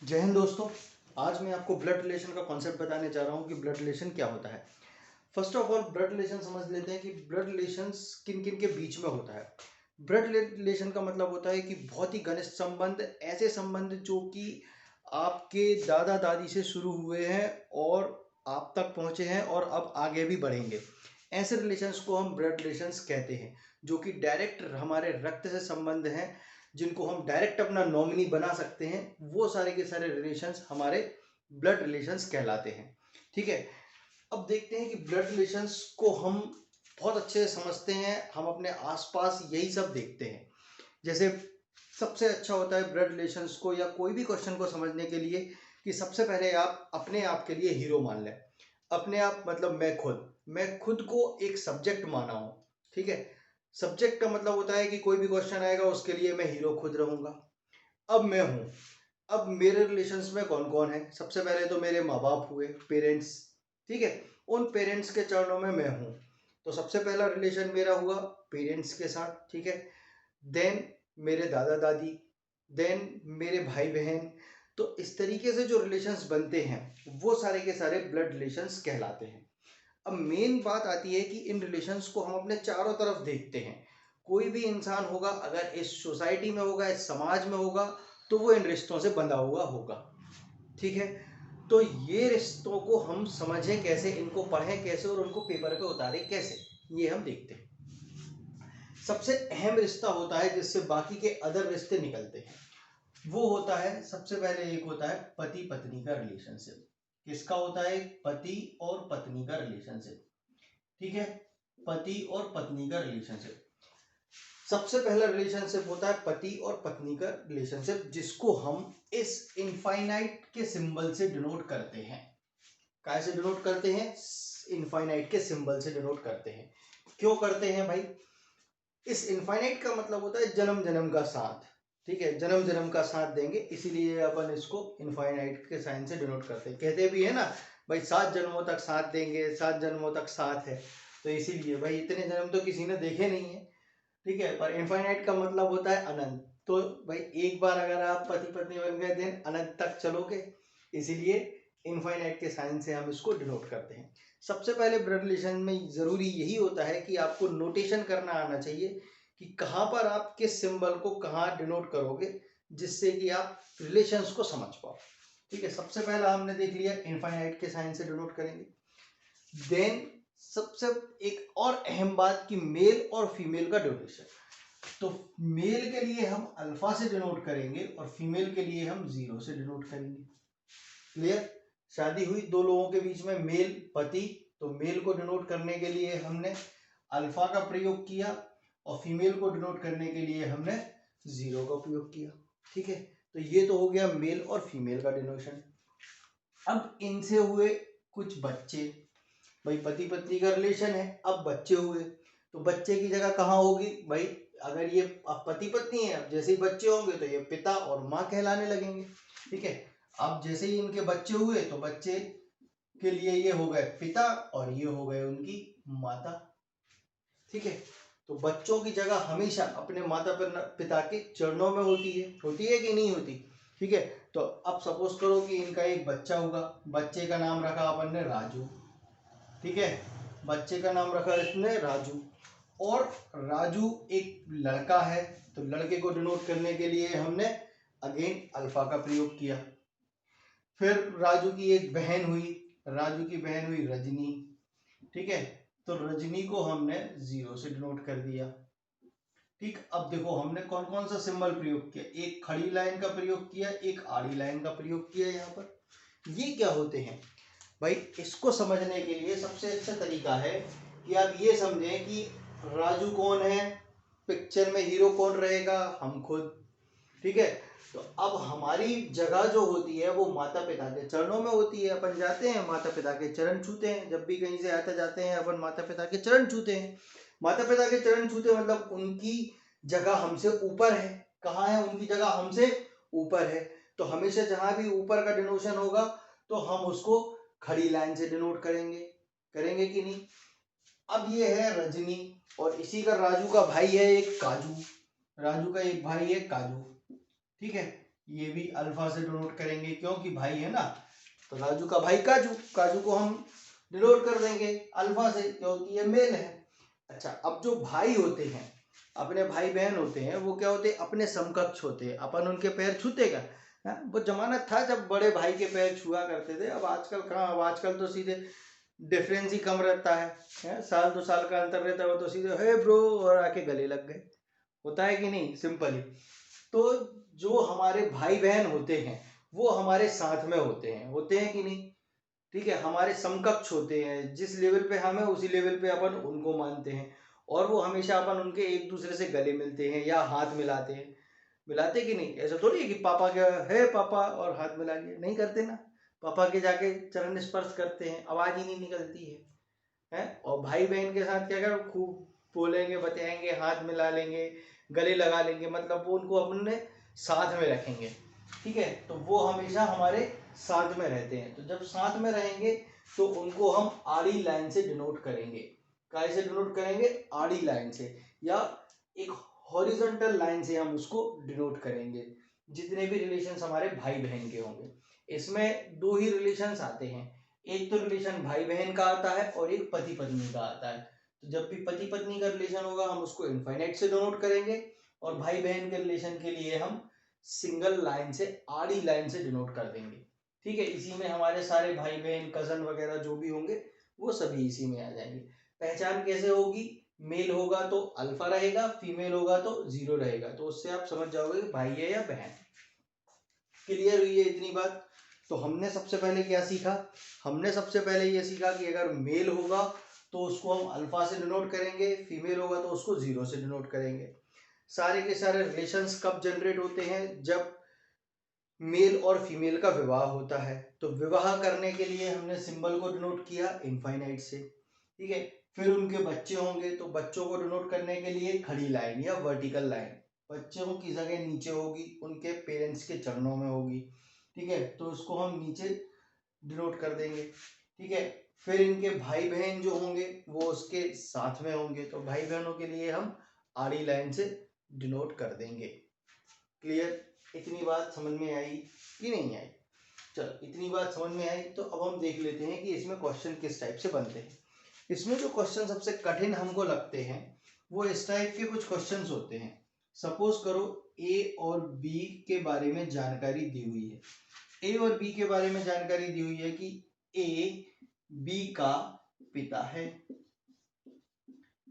जय हिंद दोस्तों। आज मैं आपको ब्लड रिलेशन का कॉन्सेप्ट बताने जा रहा हूँ कि ब्लड रिलेशन क्या होता है। First of all blood relation समझ लेते हैं कि ब्लड रिलेशंस किन किन के बीच में होता है। ब्लड रिलेशन का मतलब होता है कि बहुत ही घनिष्ठ संबंध, ऐसे संबंध जो कि आपके दादा दादी से शुरू हुए हैं और आप तक पहुँचे हैं और अब आगे भी बढ़ेंगे। ऐसे रिलेशंस को हम ब्लड रिलेशंस कहते हैं, जो कि डायरेक्ट हमारे रक्त से संबंध हैं, जिनको हम डायरेक्ट अपना नॉमिनी बना सकते हैं। वो सारे के सारे रिलेशंस हमारे ब्लड रिलेशंस कहलाते हैं। ठीक है, अब देखते हैं कि ब्लड रिलेशंस को हम बहुत अच्छे से समझते हैं। हम अपने आसपास यही सब देखते हैं। जैसे सबसे अच्छा होता है ब्लड रिलेशंस को या कोई भी क्वेश्चन को समझने के लिए कि सबसे पहले आप अपने आप के लिए हीरो मान लें। अपने आप मतलब मैं खुद को एक सब्जेक्ट माना हूँ। ठीक है, सब्जेक्ट का मतलब होता है कि कोई भी क्वेश्चन आएगा उसके लिए मैं हीरो खुद रहूंगा। अब मैं हूँ, अब मेरे रिलेशंस में कौन कौन है? सबसे पहले तो मेरे माँ बाप हुए, पेरेंट्स। ठीक है, उन पेरेंट्स के चरणों में मैं हूँ, तो सबसे पहला रिलेशन मेरा हुआ पेरेंट्स के साथ। ठीक है, देन मेरे दादा दादी, देन मेरे भाई बहन। तो इस तरीके से जो रिलेशंस बनते हैं वो सारे के सारे ब्लड रिलेशंस कहलाते हैं। अब मेन बात आती है कि इन रिलेशंस को हम अपने चारों तरफ देखते हैं। कोई भी इंसान होगा, अगर इस सोसाइटी में होगा, इस समाज में होगा, तो वो इन रिश्तों से बंधा हुआ होगा। ठीक है, तो ये रिश्तों को हम समझें कैसे, इनको पढ़ें कैसे और उनको पेपर पे उतारें कैसे, ये हम देखते हैं। सबसे अहम रिश्ता होता है जिससे बाकी के अदर रिश्ते निकलते हैं, वो होता है सबसे पहले एक होता है पति पत्नी का रिलेशनशिप। किसका होता है? पति और पत्नी का रिलेशनशिप। ठीक है, पति और पत्नी का रिलेशनशिप। सबसे पहला रिलेशनशिप होता है पति और पत्नी का रिलेशनशिप, जिसको हम इस इनफाइनाइट के सिंबल से डिनोट करते हैं। काय से डिनोट करते हैं? इनफाइनाइट के सिंबल से डिनोट करते हैं। क्यों करते हैं भाई? इस इनफाइनाइट का मतलब होता है जन्म जन्म का साथ। ठीक है, जन्म जन्म का साथ देंगे, इसीलिए अपन इसको इनफाइनाइट के साइन से डिनोट करते हैं। कहते भी है ना भाई, 7 जन्मों तक साथ देंगे, 7 जन्मों तक साथ है। तो इसीलिए भाई इतने जन्म तो किसी ने देखे नहीं है। ठीक है, पर इनफाइनाइट का मतलब होता है अनंत। तो भाई एक बार अगर आप पति पत्नी बन गए देन अनंत तक चलोगे, इसीलिए इनफाइनाइट के साइन से हम इसको डिनोट करते हैं। सबसे पहले ब्लड रिलेशन में जरूरी यही होता है कि आपको नोटेशन करना आना चाहिए कि कहाँ पर आप किस सिंबल को कहाँ डिनोट करोगे, जिससे कि आप रिलेशंस को समझ पाओ। ठीक है, सबसे पहला हमने देख लिया इनफाइनाइट के साइन से डिनोट करेंगे। देन सबसे एक और अहम बात कि मेल और फीमेल का ड्यूरेशन। तो मेल के लिए हम अल्फा से डिनोट करेंगे और फीमेल के लिए हम 0 से डिनोट करेंगे। क्लियर? शादी हुई दो लोगों के बीच में, मेल पति, तो मेल को डिनोट करने के लिए हमने अल्फा का प्रयोग किया और फीमेल को डिनोट करने के लिए हमने 0 का उपयोग किया। ठीक है, तो ये तो हो गया मेल और फीमेल का डिनोशन। अब इनसे हुए कुछ बच्चे। भाई पति पत्नी का रिलेशन है, अब बच्चे हुए, तो बच्चे की जगह कहाँ होगी भाई? अगर ये अब पति पत्नी है, अब जैसे ही बच्चे होंगे तो ये पिता और माँ कहलाने लगेंगे। ठीक है, अब जैसे ही इनके बच्चे हुए तो बच्चे के लिए ये हो गए पिता और ये हो गए उनकी माता। ठीक है, तो बच्चों की जगह हमेशा अपने माता पिता के चरणों में होती है कि नहीं होती? ठीक है, तो अब सपोज करो कि इनका एक बच्चा हुआ, बच्चे का नाम रखा अपन ने राजू। ठीक है, बच्चे का नाम रखा इसने राजू, और राजू एक लड़का है, तो लड़के को डिनोट करने के लिए हमने अगेन अल्फा का प्रयोग किया। फिर राजू की एक बहन हुई, राजू की बहन हुई रजनी। ठीक है, तो रजनी को हमने 0 से डिनोट कर दिया। ठीक, अब देखो हमने कौन कौन सा सिंबल प्रयोग किया, एक खड़ी लाइन का प्रयोग किया, एक आड़ी लाइन का प्रयोग किया। यहाँ पर ये क्या होते हैं भाई? इसको समझने के लिए सबसे अच्छा तरीका है कि आप ये समझें कि राजू कौन है, पिक्चर में हीरो कौन रहेगा? हम खुद। ठीक है, तो अब हमारी जगह जो होती है वो माता पिता के चरणों में होती है। अपन जाते हैं माता पिता के चरण छूते हैं, जब भी कहीं से आते जाते हैं अपन माता पिता के चरण छूते हैं। माता पिता के चरण छूते मतलब उनकी जगह हमसे ऊपर है। कहाँ है उनकी जगह? हमसे ऊपर है। तो हमेशा जहां भी ऊपर का डिनोशन होगा तो हम उसको खड़ी लाइन से डिनोट करेंगे। करेंगे कि नहीं? अब ये है रजनी, और इसी का राजू का भाई है एक काजू। राजू का एक भाई है काजू। ठीक है, ये भी अल्फा से डिनोट करेंगे क्योंकि भाई है ना, तो राजू का भाई काजू, काजू को हम डिनोट कर देंगे अल्फा से क्योंकि ये मेल है। अच्छा, अब जो भाई होते हैं, अपने भाई बहन होते हैं, वो क्या होते हैं, अपने समकक्ष होते हैं, अपन उनके पैर छूते क्या? वो जमाना था जब बड़े भाई के पैर छुआ करते थे, अब आजकल कहाँ, अब आजकल तो सीधे डिफरेंस ही कम रहता है, साल 2 साल का अंतर रहता है, वो तो सीधे हे ब्रो और आके गले लग गए, होता है कि नहीं, सिंपल ही। तो जो हमारे भाई बहन होते हैं वो हमारे साथ में होते हैं कि नहीं, ठीक है, हमारे समकक्ष होते हैं, जिस लेवल पे हम है उसी लेवल पे अपन उनको मानते हैं, और वो हमेशा अपन उनके एक दूसरे से गले मिलते हैं या हाथ मिलाते हैं, मिलाते कि नहीं? ऐसा थोड़ी है कि पापा क्या है पापा और हाथ मिला लिए, नहीं करते ना, पापा के जाके चरण स्पर्श करते हैं, आवाज ही नहीं निकलती है। और भाई बहन के साथ क्या कर, खूब बोलेंगे, बतियाएंगे, हाथ मिला लेंगे, गले लगा लेंगे, मतलब वो उनको अपने साथ में रखेंगे, ठीक है, तो वो हमेशा हमारे साथ में रहते हैं। तो जब साथ में रहेंगे तो उनको हम आड़ी लाइन से डिनोट करेंगे। कैसे डिनोट करेंगे? आड़ी लाइन से, या एक हॉरिजॉन्टल लाइन से हम उसको डिनोट करेंगे, जितने भी रिलेशंस हमारे भाई बहन के होंगे। इसमें दो ही रिलेशंस आते हैं, एक तो रिलेशन भाई बहन का आता है और एक पति पत्नी का आता है। तो जब भी पति पत्नी का रिलेशन होगा हम उसको इनफाइनाइट से डिनोट करेंगे, और भाई बहन के रिलेशन के लिए हम सिंगल लाइन से, आड़ी लाइन से डिनोट कर देंगे, ठीक है। इसी में हमारे सारे भाई बहन कजन वगैरह जो भी होंगे वो सभी इसी में आ जाएंगे। पहचान कैसे होगी? मेल होगा तो अल्फा रहेगा, फीमेल होगा तो 0 रहेगा, तो उससे आप समझ जाओगे कि भाई है या बहन। क्लियर हुई है इतनी बात? तो हमने सबसे पहले क्या सीखा? हमने सबसे पहले ये सीखा कि अगर मेल होगा तो उसको हम अल्फा से डिनोट करेंगे, फीमेल होगा तो उसको 0 से डिनोट करेंगे। सारे के सारे रिलेशंस कब जनरेट होते हैं? जब मेल और फीमेल का विवाह होता है। तो विवाह करने के लिए हमने सिंबल को डिनोट किया इनफाइनाइट से, ठीक है। फिर उनके बच्चे होंगे तो बच्चों को डिनोट करने के लिए खड़ी लाइन या वर्टिकल लाइन, बच्चों की जगह नीचे होगी, उनके पेरेंट्स के चरणों में होगी, ठीक है, तो उसको हम नीचे डिनोट कर देंगे, ठीक है। फिर इनके भाई बहन जो होंगे वो उसके साथ में होंगे, तो भाई बहनों के लिए हम आड़ी लाइन से डिनोट कर देंगे। क्लियर? इतनी बात समझ में आई कि नहीं आई? चलो, इतनी बात समझ में आई तो अब हम देख लेते हैं कि इसमें क्वेश्चन किस टाइप से बनते हैं। इसमें जो क्वेश्चन सबसे कठिन हमको लगते हैं वो इस टाइप के कुछ क्वेश्चंस होते हैं। सपोज करो ए और बी के बारे में जानकारी दी हुई है, ए और बी के बारे में जानकारी दी हुई है कि ए बी का पिता है,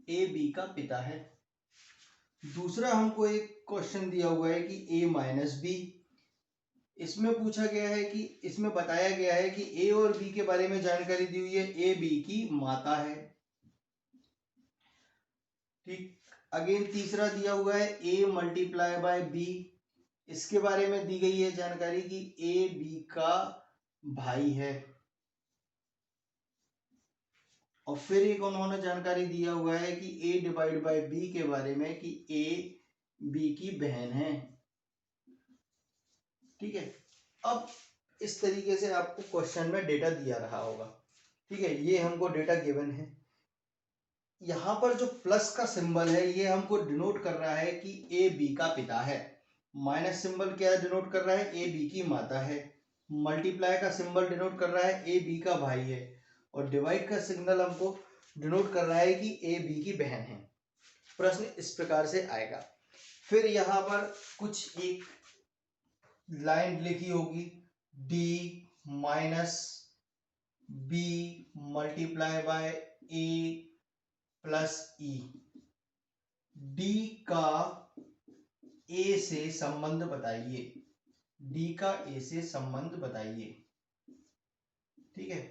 ए बी का पिता है। दूसरा हमको एक क्वेश्चन दिया हुआ है कि ए माइनस बी, इसमें पूछा गया है कि, इसमें बताया गया है कि ए और बी के बारे में जानकारी दी हुई है, ए बी की माता है, ठीक। अगेन तीसरा दिया हुआ है ए मल्टीप्लाई बाय बी, इसके बारे में दी गई है जानकारी कि ए बी का भाई है। और फिर एक उन्होंने जानकारी दिया हुआ है कि ए डिवाइड बाय बी के बारे में कि ए बी की बहन है, ठीक है। अब इस तरीके से आपको क्वेश्चन में डेटा दिया रहा होगा, ठीक है, ये हमको डेटा गिवन है। यहाँ पर जो प्लस का सिंबल है ये हमको डिनोट कर रहा है कि ए बी का पिता है। माइनस सिंबल क्या डिनोट कर रहा है? ए बी की माता है। मल्टीप्लाई का सिंबल डिनोट कर रहा है ए बी का भाई है। और डिवाइड का सिग्नल हमको डिनोट कर रहा है कि ए बी की बहन है। प्रश्न इस प्रकार से आएगा। फिर यहाँ पर कुछ एक लाइन लिखी होगी, D minus B multiply by A plus E, D का ए से संबंध बताइए, डी का ए से संबंध बताइए, ठीक है।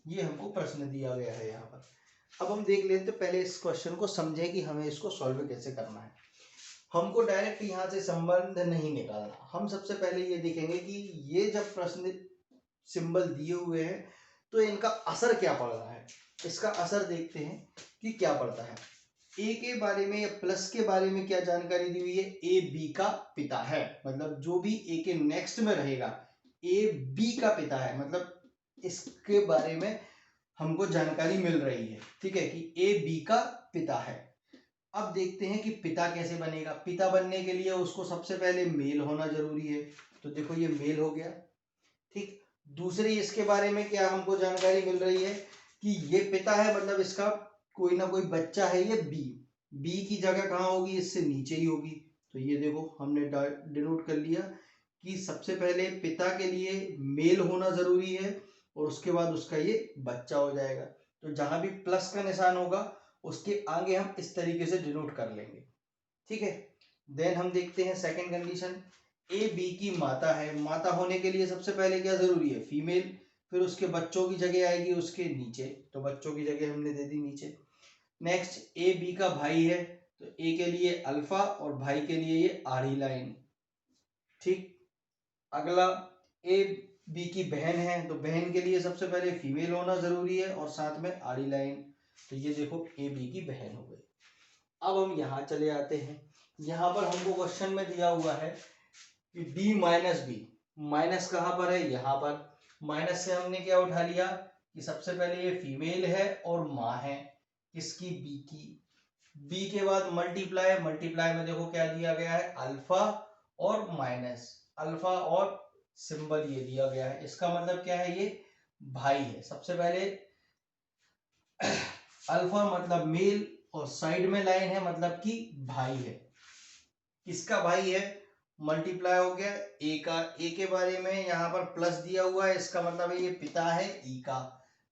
ये हमको प्रश्न दिया गया है यहाँ पर। अब हम देख लेते हैं, पहले इस क्वेश्चन को समझें कि हमें इसको सॉल्व कैसे करना है। हमको डायरेक्ट यहाँ से संबंध नहीं निकालना, हम सबसे पहले ये देखेंगे कि ये जब प्रश्न सिंबल दिए हुए हैं तो इनका असर क्या पड़ रहा है। इसका असर देखते हैं कि क्या पड़ता है। ए के बारे में या प्लस के बारे में क्या जानकारी दी हुई है? ए बी का पिता है, मतलब जो भी ए के नेक्स्ट में रहेगा ए बी का पिता है, मतलब इसके बारे में हमको जानकारी मिल रही है, ठीक है, कि ए बी का पिता है। अब देखते हैं कि पिता कैसे बनेगा। पिता बनने के लिए उसको सबसे पहले मेल होना जरूरी है, तो देखो ये मेल हो गया। ठीक, दूसरी इसके बारे में क्या हमको जानकारी मिल रही है कि ये पिता है, मतलब इसका कोई ना कोई बच्चा है, ये बी। बी की जगह कहाँ होगी, इससे नीचे ही होगी। तो ये देखो हमने डिनोट कर लिया कि सबसे पहले पिता के लिए मेल होना जरूरी है और उसके बाद उसका ये बच्चा हो जाएगा। तो जहां भी प्लस का निशान होगा उसके आगे हम इस तरीके से डिनोट कर लेंगे। ठीक है, देन हम देखते हैं सेकंड कंडीशन। ए बी की माता है, माता होने के लिए सबसे पहले क्या जरूरी है, फीमेल। फिर उसके बच्चों की जगह आएगी उसके नीचे, तो बच्चों की जगह हमने दे दी नीचे। नेक्स्ट ए बी का भाई है, तो ए के लिए अल्फा और भाई के लिए ये आड़ी लाइन। ठीक, अगला ए बी की बहन है, तो बहन के लिए सबसे पहले फीमेल होना जरूरी है और साथ में आड़ी लाइन। तो ये देखो ए बी की बहन हो गई। अब हम यहाँ चले आते हैं। यहाँ पर हमको क्वेश्चन में दिया हुआ है कि डी माइनस बी। माइनस कहाँ पर है, यहाँ पर। माइनस से हमने क्या उठा लिया कि सबसे पहले ये फीमेल है और माँ है किसकी, बी की। बी के बाद मल्टीप्लाई, मल्टीप्लाई में देखो क्या दिया गया है, अल्फा और माइनस। अल्फा और सिंबल ये दिया गया है, इसका मतलब क्या है, ये भाई है। सबसे पहले अल्फा मतलब मेल और साइड में लाइन है मतलब कि भाई है। किसका भाई है, मल्टीप्लाई हो गया ए का। ए के बारे में यहाँ पर प्लस दिया हुआ है, इसका मतलब है ये पिता है ई का।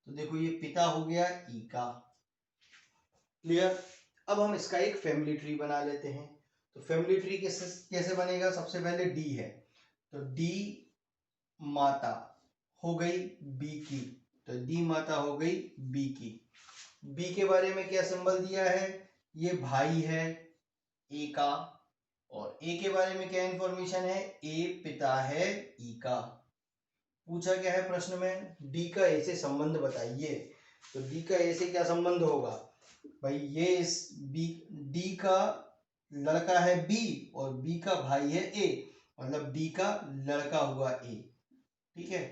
तो देखो ये पिता हो गया ई का। क्लियर। अब हम इसका एक फैमिली ट्री बना लेते हैं। तो फैमिली ट्री कैसे बनेगा, सबसे पहले डी है, तो डी माता हो गई बी की, तो डी माता हो गई बी की। बी के बारे में क्या सिंबल दिया है, ये भाई है ए का। और ए के बारे में क्या इंफॉर्मेशन है, ए पिता है ई का। पूछा क्या है प्रश्न में, डी का ए से संबंध बताइए। तो डी का ए से क्या संबंध होगा भाई, ये इस बी, डी का लड़का है बी और बी का भाई है ए, मतलब डी का लड़का हुआ ए। ठीक है,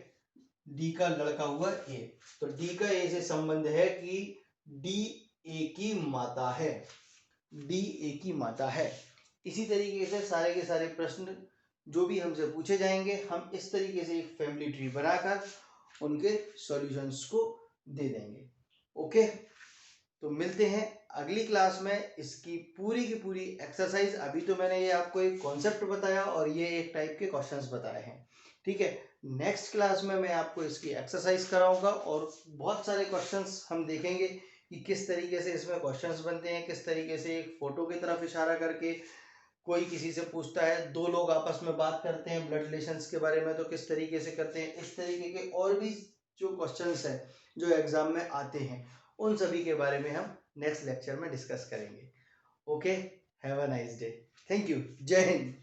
डी का लड़का हुआ ए। तो डी का ए से संबंध है कि डी ए की माता है, डी ए की माता है। इसी तरीके से सारे के सारे प्रश्न जो भी हमसे पूछे जाएंगे, हम इस तरीके से एक फैमिली ट्री बनाकर उनके सॉल्यूशंस को दे देंगे। ओके, तो मिलते हैं अगली क्लास में। इसकी पूरी की पूरी एक्सरसाइज, अभी तो मैंने ये आपको एक कॉन्सेप्ट बताया और ये एक टाइप के क्वेश्चंस बताए हैं। ठीक है, नेक्स्ट क्लास में मैं आपको इसकी एक्सरसाइज कराऊंगा और बहुत सारे क्वेश्चंस हम देखेंगे कि किस तरीके से इसमें क्वेश्चंस बनते हैं, किस तरीके से एक फोटो की तरफ इशारा करके कोई किसी से पूछता है, दो लोग आपस में बात करते हैं ब्लड रिलेशंस के बारे में तो किस तरीके से करते हैं। इस तरीके के और भी जो क्वेश्चंस हैं जो एग्जाम में आते हैं, उन सभी के बारे में हम नेक्स्ट लेक्चर में डिस्कस करेंगे। Okay, have a nice day, thank you, जय हिंद।